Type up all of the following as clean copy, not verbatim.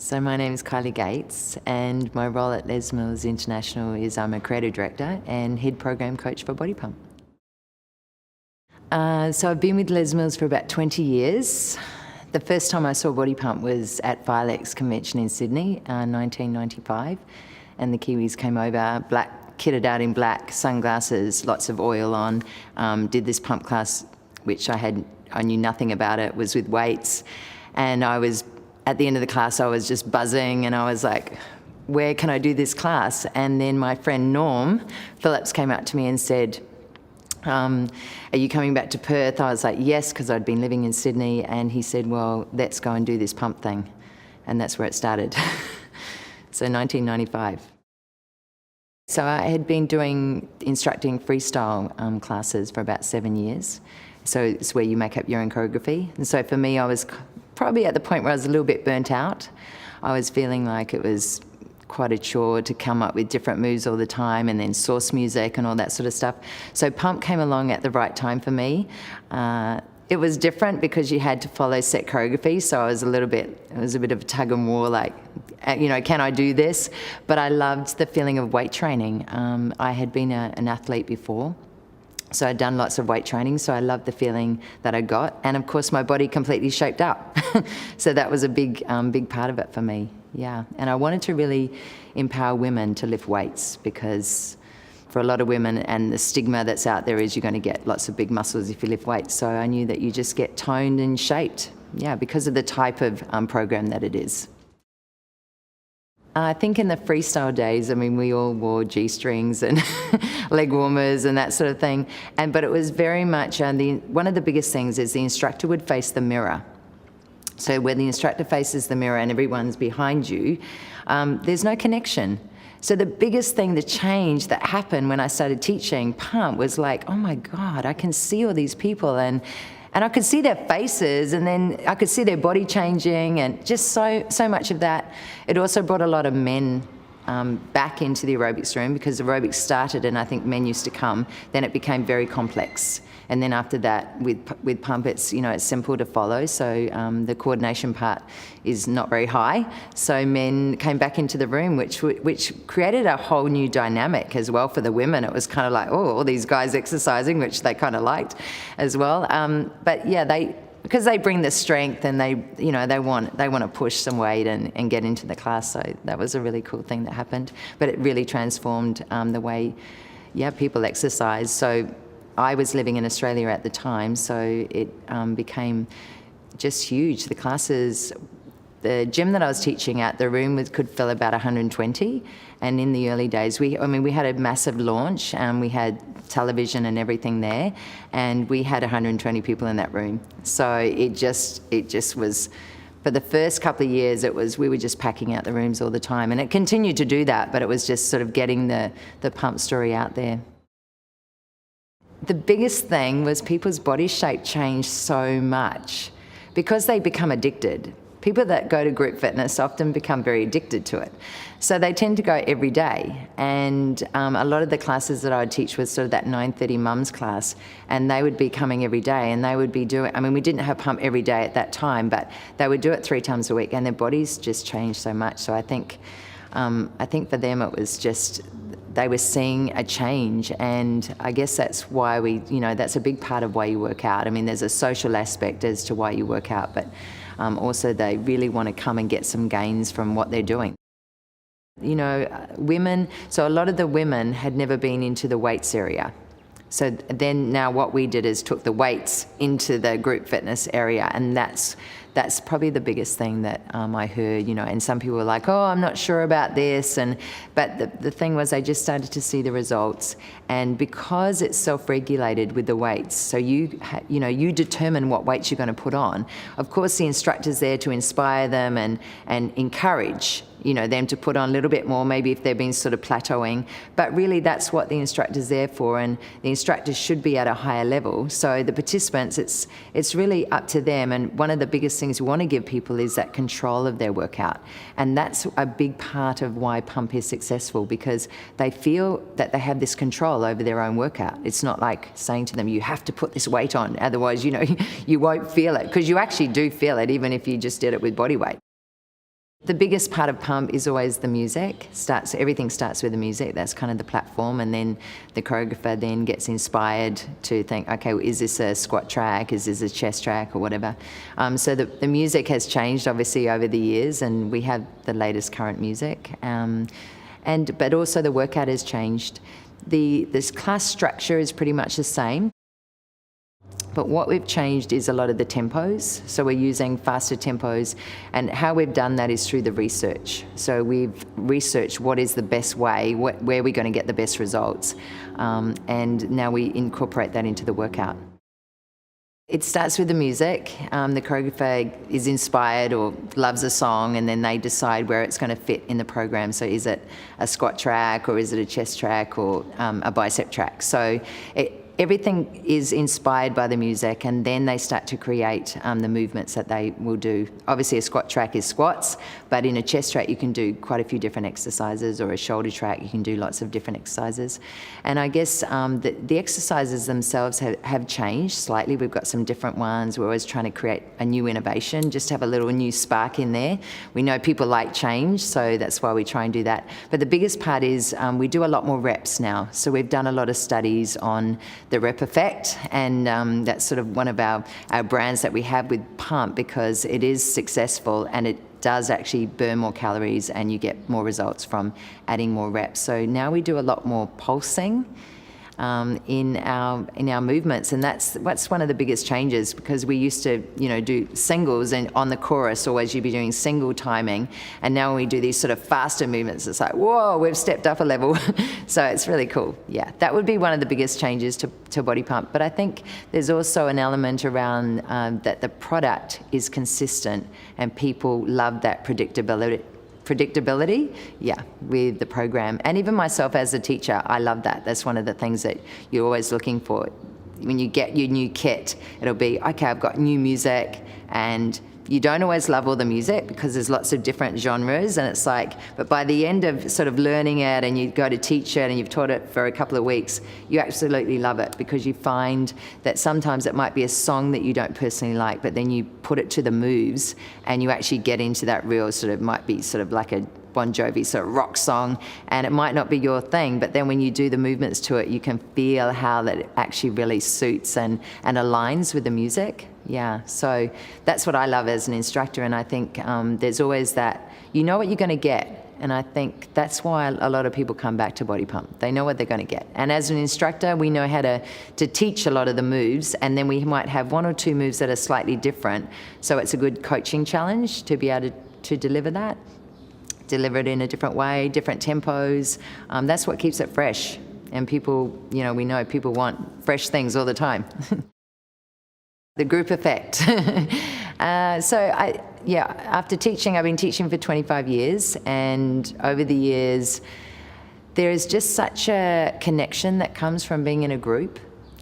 So my name is Kylie Gates, and my role at Les Mills International is I'm a creative director and head program coach for Body Pump. So I've been with Les Mills for about 20 years. The first time I saw Body Pump was at Vilex Convention in Sydney, 1995, and the Kiwis came over, kitted out in black, sunglasses, lots of oil on, did this pump class, which I knew nothing about it, was with weights, and at the end of the class I was just buzzing, and I was like, where can I do this class? And then my friend Norm Phillips came up to me and said, are you coming back to Perth? I was like, yes, because I'd been living in Sydney. And he said, well, let's go and do this pump thing. And that's where it started. So 1995. So I had been instructing freestyle classes for about 7 years. So it's where you make up your own choreography. And so for me, I was probably at the point where I was a little bit burnt out. I was feeling like it was quite a chore to come up with different moves all the time and then source music and all that sort of stuff. So Pump came along at the right time for me. It was different because you had to follow set choreography, so it was a bit of a tug and war, like, can I do this? But I loved the feeling of weight training. I had been an athlete before, so I'd done lots of weight training, so I loved the feeling that I got. And of course my body completely shaped up. So that was a big part of it for me, yeah. And I wanted to really empower women to lift weights, because for a lot of women, and the stigma that's out there is you're going to get lots of big muscles if you lift weights. So I knew that you just get toned and shaped, yeah, because of the type of program that it is. I think in the freestyle days, we all wore G-strings and leg warmers and that sort of thing. But it was very much, one of the biggest things is the instructor would face the mirror. So when the instructor faces the mirror and everyone's behind you, there's no connection. So the biggest thing, the change that happened when I started teaching Pump was like, oh my God, I can see all these people, and I could see their faces, and then I could see their body changing, and just so much of that. It also brought a lot of men back into the aerobics room, because aerobics started and I think men used to come, then it became very complex. And then after that, with Pump, it's simple to follow, so the coordination part is not very high. So men came back into the room, which created a whole new dynamic as well for the women. It was kind of like, oh, all these guys exercising, which they kind of liked as well. But yeah, because they bring the strength, and they want to push some weight and get into the class. So that was a really cool thing that happened. But it really transformed the way, people exercise. So I was living in Australia at the time, so it became just huge. The classes, the gym that I was teaching at, the room could fill about 120. And in the early days, we had a massive launch, and we had television and everything there, and we had 120 people in that room. So it just was, for the first couple of years, we were just packing out the rooms all the time, and it continued to do that, but it was just sort of getting the Pump story out there. The biggest thing was people's body shape changed so much because they become addicted. People that go to group fitness often become very addicted to it. So they tend to go every day. And a lot of the classes that I would teach was sort of that 9:30 mums class, and they would be coming every day, and they would be doing, we didn't have Pump every day at that time, but they would do it 3 times a week, and their bodies just changed so much. So I think for them it was just, they were seeing a change, and I guess that's why that's a big part of why you work out. There's a social aspect as to why you work out, but also they really want to come and get some gains from what they're doing. Women, so a lot of the women had never been into the weights area. So then now what we did is took the weights into the group fitness area, and that's probably the biggest thing that I heard, and some people were like, oh, I'm not sure about this, but the thing was, I just started to see the results, and because it's self-regulated with the weights, so you determine what weights you're going to put on. Of course, the instructor's there to inspire them and encourage them to put on a little bit more, maybe if they've been sort of plateauing. But really, that's what the instructor's there for, and the instructor should be at a higher level. So the participants, it's really up to them. And one of the biggest things we want to give people is that control of their workout. And that's a big part of why Pump is successful, because they feel that they have this control over their own workout. It's not like saying to them, you have to put this weight on, otherwise, you won't feel it, because you actually do feel it, even if you just did it with body weight. the biggest part of Pump is always the music. Everything starts with the music. That's kind of the platform, and then the choreographer then gets inspired to think, okay, well, is this a squat track? Is this a chest track or whatever? So the music has changed obviously over the years, and we have the latest current music. But also the workout has changed. This class structure is pretty much the same. But what we've changed is a lot of the tempos. So we're using faster tempos, and how we've done that is through the research. So we've researched what is the best way, where we're going to get the best results, and now we incorporate that into the workout. It starts with the music. The choreographer is inspired or loves a song, and then they decide where it's going to fit in the program. So is it a squat track, or is it a chest track, or a bicep track? So everything is inspired by the music, and then they start to create the movements that they will do. Obviously a squat track is squats, but in a chest track you can do quite a few different exercises, or a shoulder track you can do lots of different exercises. And I guess the exercises themselves have changed slightly. We've got some different ones. We're always trying to create a new innovation, just to have a little new spark in there. We know people like change, so that's why we try and do that. But the biggest part is we do a lot more reps now. So we've done a lot of studies on the rep effect, and that's sort of one of our brands that we have with Pump, because it is successful and it does actually burn more calories and you get more results from adding more reps. So now we do a lot more pulsing in our movements, and that's one of the biggest changes, because we used to do singles, and on the chorus always you'd be doing single timing, and now when we do these sort of faster movements, it's like, whoa, we've stepped up a level. So it's really cool. Yeah, that would be one of the biggest changes to Body Pump. But I think there's also an element around that the product is consistent and people love that predictability, yeah, with the program. And even myself as a teacher, I love that. That's one of the things that you're always looking for. When you get your new kit, it'll be, okay, I've got new music, and you don't always love all the music because there's lots of different genres, and it's like, but by the end of sort of learning it, and you go to teach it and you've taught it for a couple of weeks, you absolutely love it, because you find that sometimes it might be a song that you don't personally like, but then you put it to the moves and you actually get into that real sort of, might be sort of like a Bon Jovi sort of rock song, and it might not be your thing, but then when you do the movements to it, you can feel how that actually really suits and aligns with the music. Yeah, so that's what I love as an instructor, and I think there's always that, you know what you're going to get, and I think that's why a lot of people come back to Body Pump. They know what they're going to get, and as an instructor we know how to teach a lot of the moves, and then we might have one or two moves that are slightly different, so it's a good coaching challenge to be able to deliver it in a different way, different tempos. That's what keeps it fresh, and people, we know people want fresh things all the time. The group effect. After teaching, I've been teaching for 25 years, and over the years, there is just such a connection that comes from being in a group,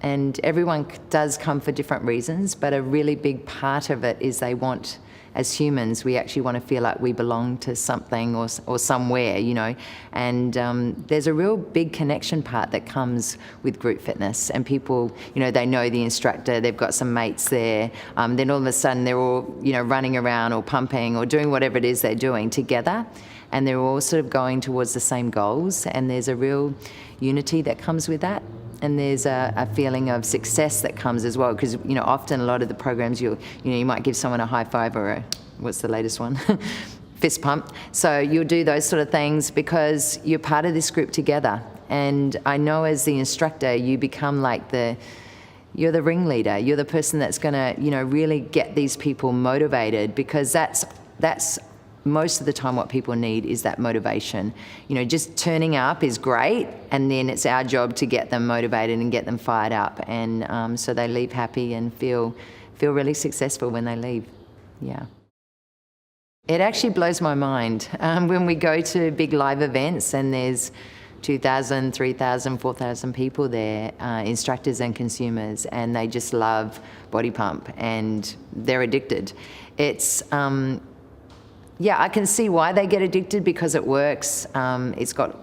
and everyone does come for different reasons, but a really big part of it is they want, as humans, we actually want to feel like we belong to something or somewhere, and there's a real big connection part that comes with group fitness, and people, they know the instructor, they've got some mates there, then all of a sudden they're all, running around or pumping or doing whatever it is they're doing together, and they're all sort of going towards the same goals, and there's a real unity that comes with that. And there's a feeling of success that comes as well, because often a lot of the programs you might give someone a high five or what's the latest one, fist pump. So you'll do those sort of things because you're part of this group together. And I know as the instructor, you become like you're the ringleader. You're the person that's going to really get these people motivated, because that's most of the time what people need is that motivation. Just turning up is great, and then it's our job to get them motivated and get them fired up, and so they leave happy and feel really successful when they leave. Yeah. It actually blows my mind when we go to big live events and there's 2,000, 3,000, 4,000 people there, instructors and consumers, and they just love Body Pump and they're addicted. It's I can see why they get addicted, because it works. It's got,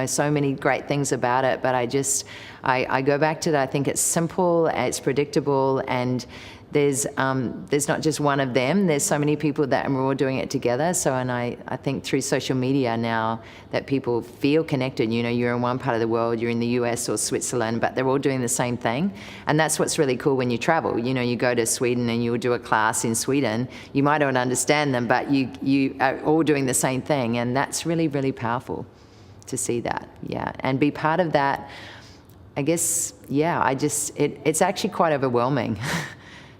so many great things about it, but I go back to that. I think it's simple, it's predictable, and there's not just one of them. There's so many people that and we're all doing it together. So, and I think through social media now that people feel connected. You know, you're in one part of the world, you're in the US or Switzerland, but they're all doing the same thing. And that's what's really cool when you travel. You know, you go to Sweden and you'll do a class in Sweden. You might not understand them, but you are all doing the same thing. And that's really, really powerful to see that, yeah. And be part of that, I guess, yeah, it's actually quite overwhelming.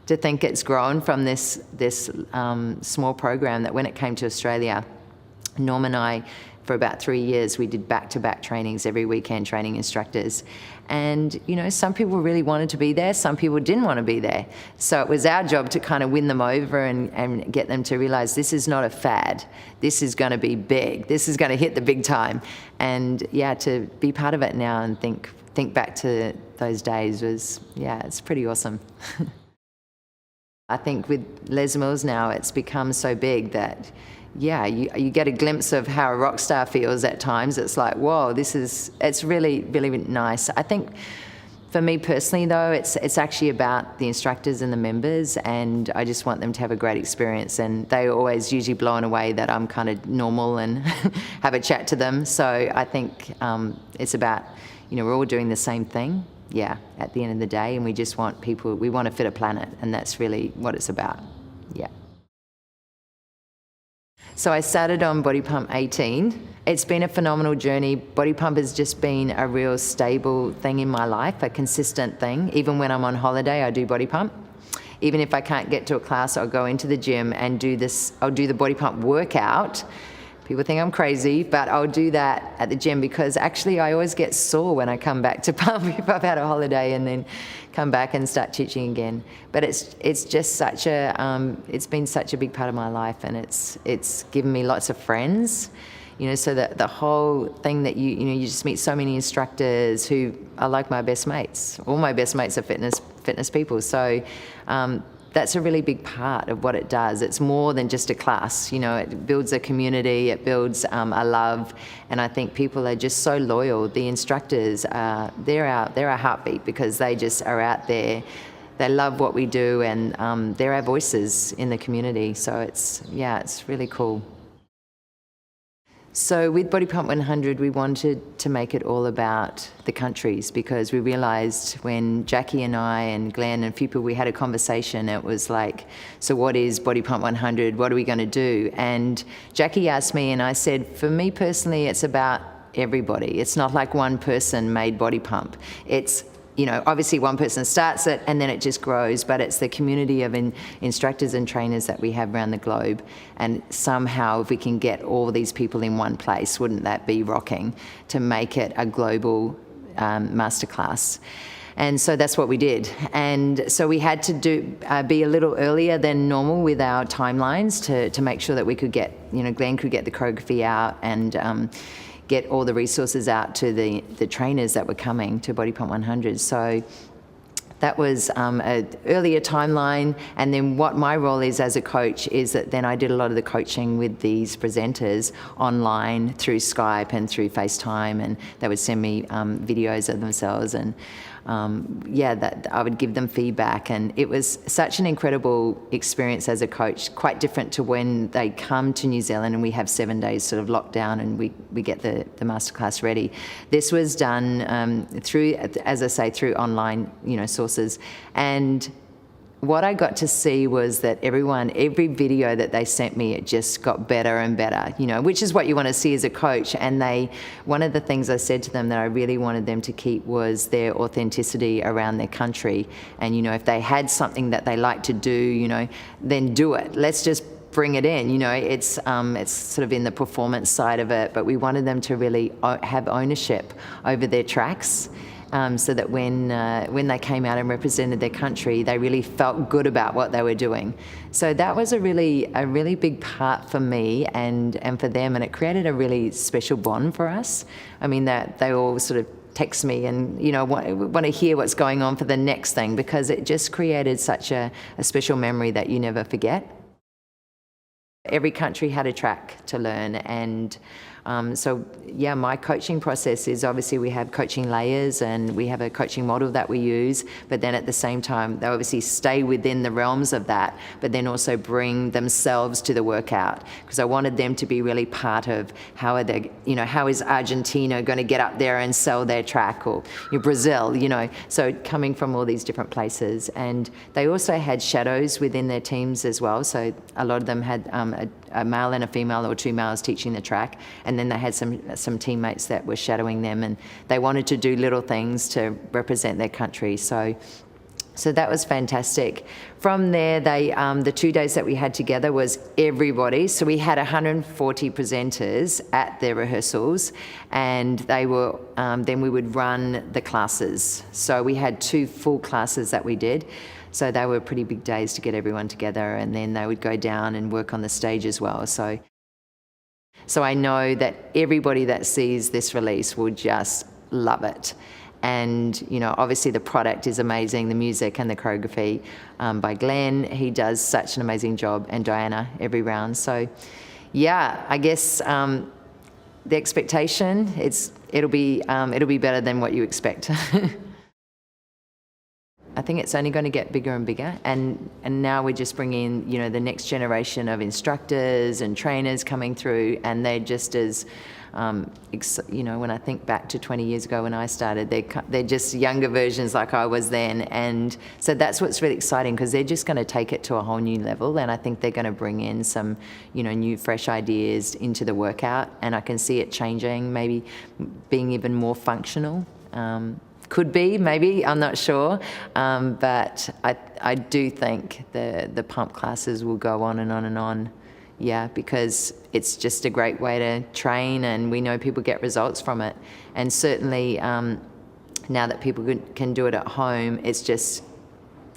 To think it's grown from this small program that when it came to Australia, Norm and I, for about 3 years, we did back-to-back trainings every weekend, training instructors. And, you know, some people really wanted to be there, some people didn't want to be there. So it was our job to kind of win them over and get them to realize this is not a fad. This is going to be big. This is going to hit the big time. And, yeah, to be part of it now and think back to those days was, yeah, it's pretty awesome. I think with Les Mills now, it's become so big that, yeah, you get a glimpse of how a rock star feels at times. It's like, whoa, it's really, really nice. I think for me personally, though, it's actually about the instructors and the members, and I just want them to have a great experience. And they're always usually blown away that I'm kind of normal and have a chat to them. So I think it's about, you know, we're all doing the same thing. Yeah, at the end of the day, and we just want people, we want a fitter planet, and that's really what it's about, yeah. So I started on Body Pump 18. It's been a phenomenal journey. Body Pump has just been a real stable thing in my life, a consistent thing. Even when I'm on holiday, I do Body Pump. Even if I can't get to a class, I'll go into the gym and I'll do the Body Pump workout. People think I'm crazy, but I'll do that at the gym because actually I always get sore when I come back to pump if I've had a holiday and then come back and start teaching again. But it's just such it's been such a big part of my life, and it's given me lots of friends. You know, so that the whole thing that you know, you just meet so many instructors who are like my best mates. All my best mates are fitness people. So that's a really big part of what it does. It's more than just a class. You know, it builds a community, it builds a love, and I think people are just so loyal. The instructors, they're our heartbeat because they just are out there. They love what we do, and they're our voices in the community. So it's really cool. So with Body Pump 100, we wanted to make it all about the countries because we realised when Jackie and I and Glenn and a few people, we had a conversation, it was like, so what is Body Pump 100? What are we going to do? And Jackie asked me, and I said, for me personally, it's about everybody. It's not like one person made Body Pump. It's, you know, obviously one person starts it and then it just grows, but it's the community of instructors and trainers that we have around the globe. And somehow if we can get all these people in one place, wouldn't that be rocking to make it a global masterclass? And so that's what we did. And so we had to be a little earlier than normal with our timelines to make sure that we could get, you know, Glenn could get the choreography out and get all the resources out to the trainers that were coming to Body Pump 100. So that was an earlier timeline. And then what my role is as a coach is that then I did a lot of the coaching with these presenters online through Skype and through FaceTime, and they would send me videos of themselves, and that I would give them feedback. And it was such an incredible experience as a coach, quite different to when they come to New Zealand and we have 7 days sort of lockdown and we get the masterclass ready. This was done through, as I say, through online, you know, sources. And what I got to see was that every video that they sent me, it just got better and better, you know, which is what you want to see as a coach. And one of the things I said to them that I really wanted them to keep was their authenticity around their country. And, you know, if they had something that they like to do, you know, then do it. Let's just bring it in, you know. It's sort of in the performance side of it, but we wanted them to really have ownership over their tracks. So that when they came out and represented their country, they really felt good about what they were doing. So that was a really big part for me and for them, and it created a really special bond for us. I mean, that they all sort of text me and, you know, want to hear what's going on for the next thing, because it just created such a special memory that you never forget. Every country had a track to learn, and so yeah, my coaching process is obviously we have coaching layers and we have a coaching model that we use, but then at the same time they obviously stay within the realms of that, but then also bring themselves to the workout, because I wanted them to be really part of how are they, how is Argentina going to get up there and sell their track, or Brazil, so coming from all these different places. And they also had shadows within their teams as well, so a lot of them had a male and a female, or two males teaching the track, and then they had some teammates that were shadowing them, and they wanted to do little things to represent their country. So that was fantastic. From there, the 2 days that we had together was everybody. So we had 140 presenters at their rehearsals, and they were then we would run the classes. So we had 2 full classes that we did. So they were pretty big days to get everyone together, and then they would go down and work on the stage as well. So I know that everybody that sees this release will just love it. And, obviously the product is amazing, the music and the choreography by Glenn. He does such an amazing job, and Diana every round. So yeah, I guess the expectation, it'll be better than what you expect. I think it's only going to get bigger and bigger, and now we're just bringing the next generation of instructors and trainers coming through, and they're just as when I think back to 20 years ago when I started, they're just younger versions like I was then, and so that's what's really exciting, because they're just going to take it to a whole new level, and I think they're going to bring in some new fresh ideas into the workout, and I can see it changing, maybe being even more functional. Could be, maybe, I'm not sure, but I do think the pump classes will go on and on and on, yeah, because it's just a great way to train, and we know people get results from it. And certainly now that people can do it at home, it's just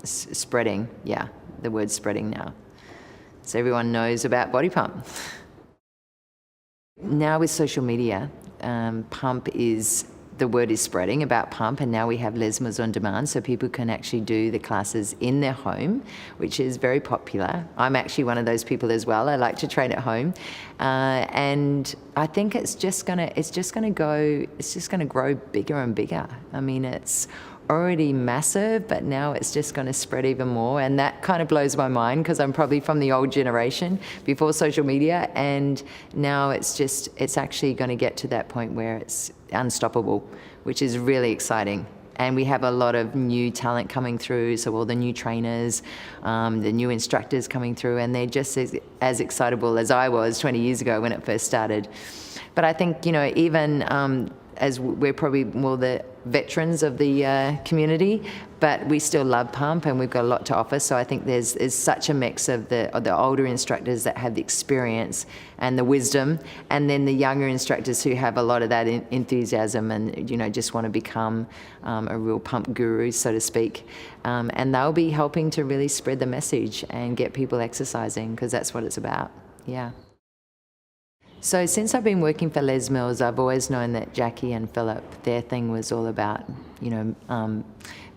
spreading, yeah, the word's spreading now. So everyone knows about Body Pump. Now with social media, the word is spreading about pump, and now we have lesmos on demand, so people can actually do the classes in their home, which is very popular. I'm actually one of those people as well. I like to train at home, and I think it's just gonna grow bigger and bigger. I mean, it's already massive, but now it's just going to spread even more, and that kind of blows my mind, because I'm probably from the old generation before social media, and now it's actually going to get to that point where it's unstoppable, which is really exciting. And we have a lot of new talent coming through, so all the new trainers, the new instructors coming through, and they're just as excitable as I was 20 years ago when it first started. But I think, even as we're probably more the veterans of the community, but we still love pump, and we've got a lot to offer. So I think there's such a mix of the older instructors that have the experience and the wisdom, and then the younger instructors who have a lot of that enthusiasm and just want to become a real pump guru, so to speak. And they'll be helping to really spread the message and get people exercising, because that's what it's about. Yeah. So since I've been working for Les Mills, I've always known that Jackie and Philip, their thing was all about,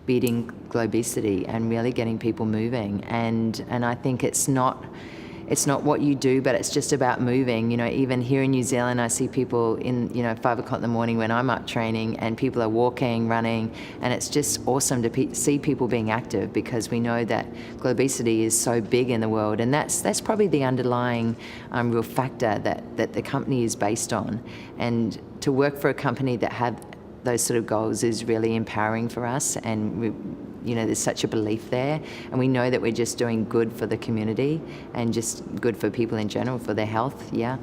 beating globesity and really getting people moving. And I think it's not what you do, but it's just about moving. Even here in New Zealand, I see people in 5 o'clock in the morning when I'm up training, and people are walking, running, and it's just awesome to see people being active, because we know that globesity is so big in the world, and that's probably the underlying real factor that the company is based on. And to work for a company that have those sort of goals is really empowering for us, and there's such a belief there, and we know that we're just doing good for the community and just good for people in general, for their health. Yeah.